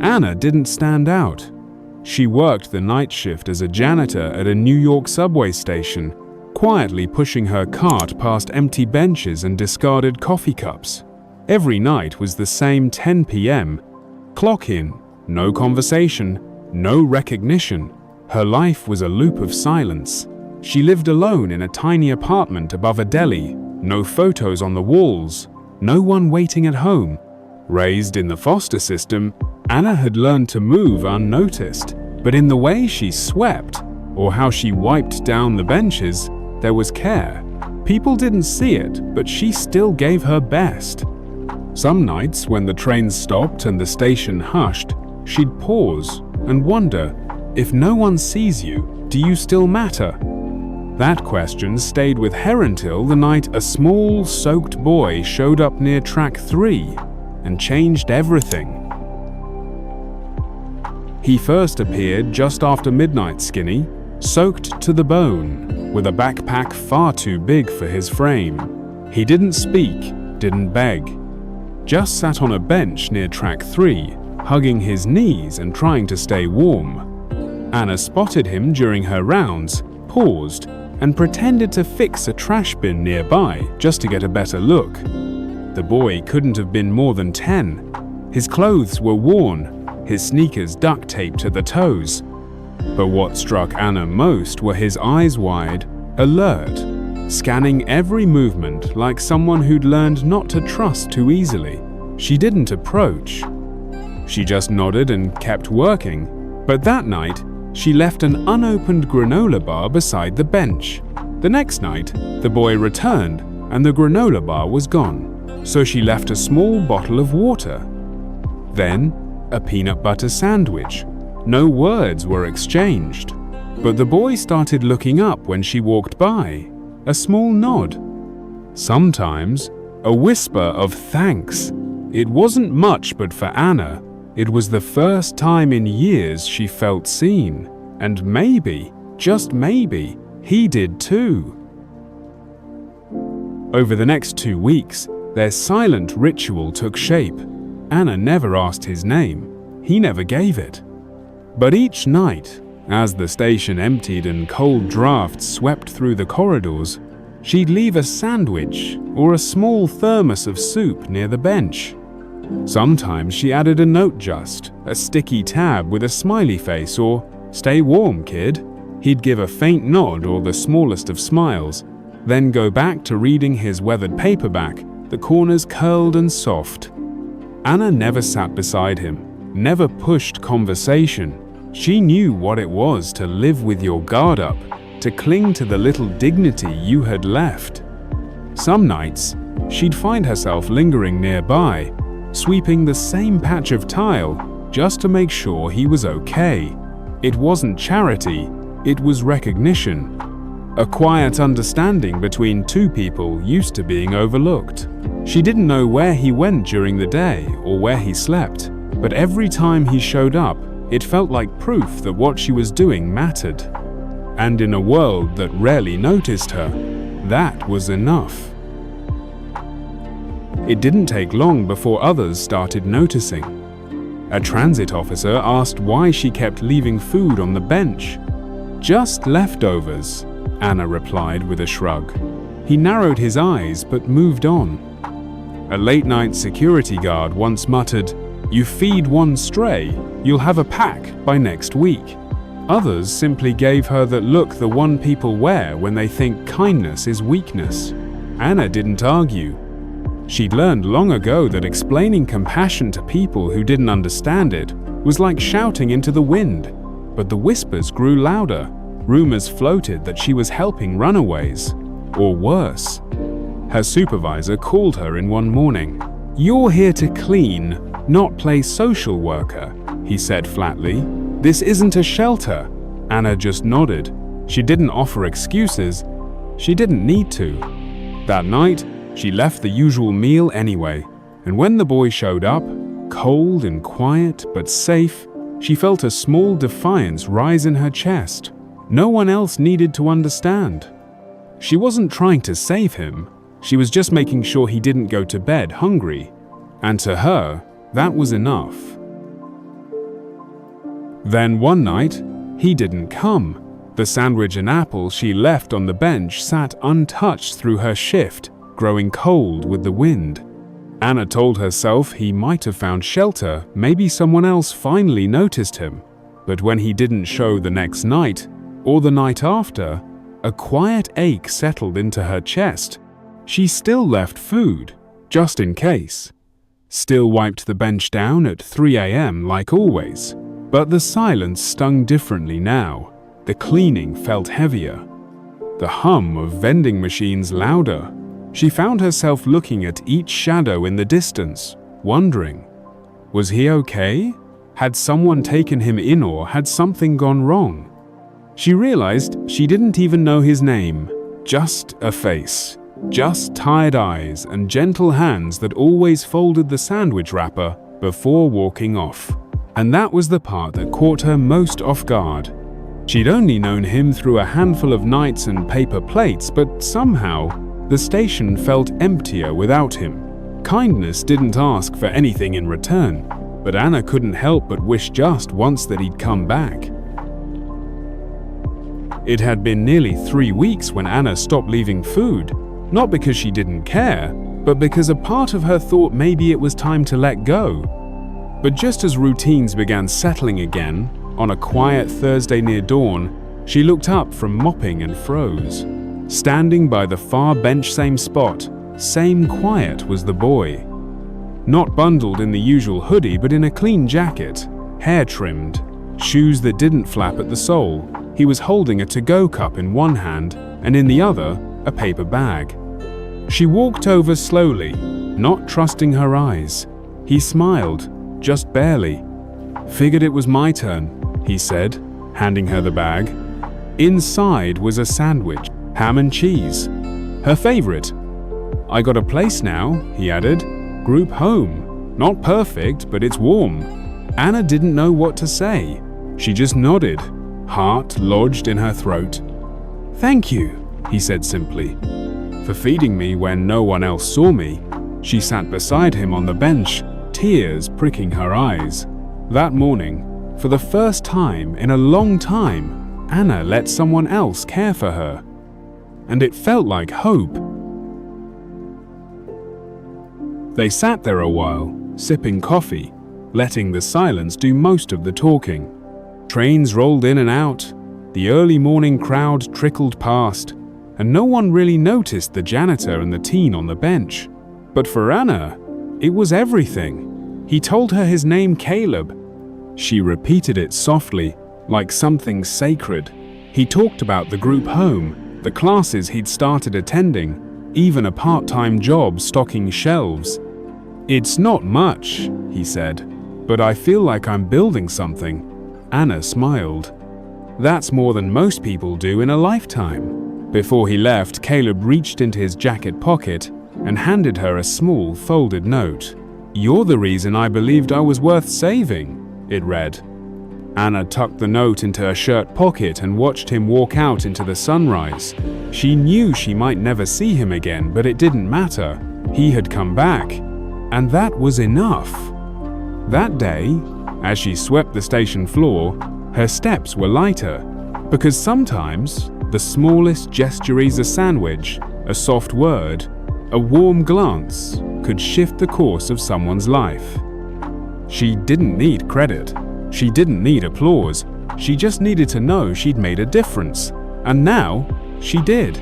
Anna didn't stand out. She worked the night shift as a janitor at a New York subway station, quietly pushing her cart past empty benches and discarded coffee cups. Every night was the same 10 p.m. Clock in, no conversation, no recognition. Her life was a loop of silence. She lived alone in a tiny apartment above a deli, no photos on the walls, no one waiting at home. Raised in the foster system, Anna had learned to move unnoticed, but in the way she swept, or how she wiped down the benches, there was care. People didn't see it, but she still gave her best. Some nights, when the train stopped and the station hushed, she'd pause and wonder, if no one sees you, do you still matter? That question stayed with her until the night a small, soaked boy showed up near track 3 and changed everything. He first appeared just after midnight, skinny, soaked to the bone, with a backpack far too big for his frame. He didn't speak, didn't beg, just sat on a bench near track 3, hugging his knees and trying to stay warm. Anna spotted him during her rounds, paused, and pretended to fix a trash bin nearby just to get a better look. The boy couldn't have been more than 10. His clothes were worn, his sneakers duct taped to the toes. But what struck Anna most were his eyes wide, alert, scanning every movement like someone who'd learned not to trust too easily. She didn't approach. She just nodded and kept working. But that night, she left an unopened granola bar beside the bench. The next night, the boy returned and the granola bar was gone. So she left a small bottle of water. Then, a peanut butter sandwich. No words were exchanged. But the boy started looking up when she walked by. A small nod. Sometimes, a whisper of thanks. It wasn't much, but for Anna, it was the first time in years she felt seen. And maybe, just maybe, he did too. Over the next 2 weeks, their silent ritual took shape. Anna never asked his name. He never gave it. But each night, as the station emptied and cold drafts swept through the corridors, she'd leave a sandwich or a small thermos of soup near the bench. Sometimes she added a note, just a sticky tab with a smiley face or "Stay warm, kid." He'd give a faint nod or the smallest of smiles, then go back to reading his weathered paperback, the corners curled and soft. Anna never sat beside him, never pushed conversation. She knew what it was to live with your guard up, to cling to the little dignity you had left. Some nights, she'd find herself lingering nearby, sweeping the same patch of tile just to make sure he was okay. It wasn't charity, it was recognition. A quiet understanding between two people used to being overlooked. She didn't know where he went during the day or where he slept, but every time he showed up, it felt like proof that what she was doing mattered. And in a world that rarely noticed her, that was enough. It didn't take long before others started noticing. A transit officer asked why she kept leaving food on the bench. "Just leftovers," Anna replied with a shrug. He narrowed his eyes but moved on. A late-night security guard once muttered, "You feed one stray, you'll have a pack by next week." Others simply gave her that look the one people wear when they think kindness is weakness. Anna didn't argue. She'd learned long ago that explaining compassion to people who didn't understand it was like shouting into the wind. But the whispers grew louder. Rumors floated that she was helping runaways. Or worse. Her supervisor called her in one morning. "You're here to clean, not play social worker," he said flatly. "This isn't a shelter." Anna just nodded. She didn't offer excuses. She didn't need to. That night, she left the usual meal anyway, and when the boy showed up, cold and quiet but safe, she felt a small defiance rise in her chest. No one else needed to understand. She wasn't trying to save him. She was just making sure he didn't go to bed hungry. And to her, that was enough. Then one night, he didn't come. The sandwich and apple she left on the bench sat untouched through her shift, growing cold with the wind. Anna told herself he might have found shelter, maybe someone else finally noticed him. But when he didn't show the next night, or the night after, a quiet ache settled into her chest. She still left food, just in case. Still wiped the bench down at 3 a.m. like always. But the silence stung differently now. The cleaning felt heavier. The hum of vending machines louder. She found herself looking at each shadow in the distance, wondering, was he okay? Had someone taken him in or had something gone wrong? She realized she didn't even know his name, just a face, just tired eyes and gentle hands that always folded the sandwich wrapper before walking off. And that was the part that caught her most off guard. She'd only known him through a handful of nights and paper plates, but somehow, the station felt emptier without him. Kindness didn't ask for anything in return, but Anna couldn't help but wish just once that he'd come back. It had been nearly 3 weeks when Anna stopped leaving food, not because she didn't care, but because a part of her thought maybe it was time to let go. But just as routines began settling again, on a quiet Thursday near dawn, she looked up from mopping and froze. Standing by the far bench, same spot, same quiet was the boy. Not bundled in the usual hoodie, but in a clean jacket, hair trimmed, shoes that didn't flap at the sole. He was holding a to-go cup in one hand and in the other, a paper bag. She walked over slowly, not trusting her eyes. He smiled, just barely. "Figured it was my turn," he said, handing her the bag. Inside was a sandwich, ham and cheese. Her favorite. "I got a place now," he added. "Group home. Not perfect, but it's warm." Anna didn't know what to say. She just nodded, heart lodged in her throat. "Thank you," he said simply, "for feeding me when no one else saw me." She sat beside him on the bench, tears pricking her eyes. That morning, for the first time in a long time, Anna let someone else care for her. And it felt like hope. They sat there a while, sipping coffee, letting the silence do most of the talking. Trains rolled in and out, the early morning crowd trickled past, and no one really noticed the janitor and the teen on the bench. But for Anna, it was everything. He told her his name, Caleb. She repeated it softly, like something sacred. He talked about the group home, the classes he'd started attending, even a part-time job stocking shelves. "It's not much," he said, "but I feel like I'm building something." Anna smiled. "That's more than most people do in a lifetime." Before he left, Caleb reached into his jacket pocket and handed her a small folded note. "You're the reason I believed I was worth saving," it read. Anna tucked the note into her shirt pocket and watched him walk out into the sunrise. She knew she might never see him again, but it didn't matter. He had come back, and that was enough. That day, as she swept the station floor, her steps were lighter, because sometimes the smallest gesture, a sandwich, a soft word, a warm glance, could shift the course of someone's life. She didn't need credit. She didn't need applause. She just needed to know she'd made a difference. And now, she did.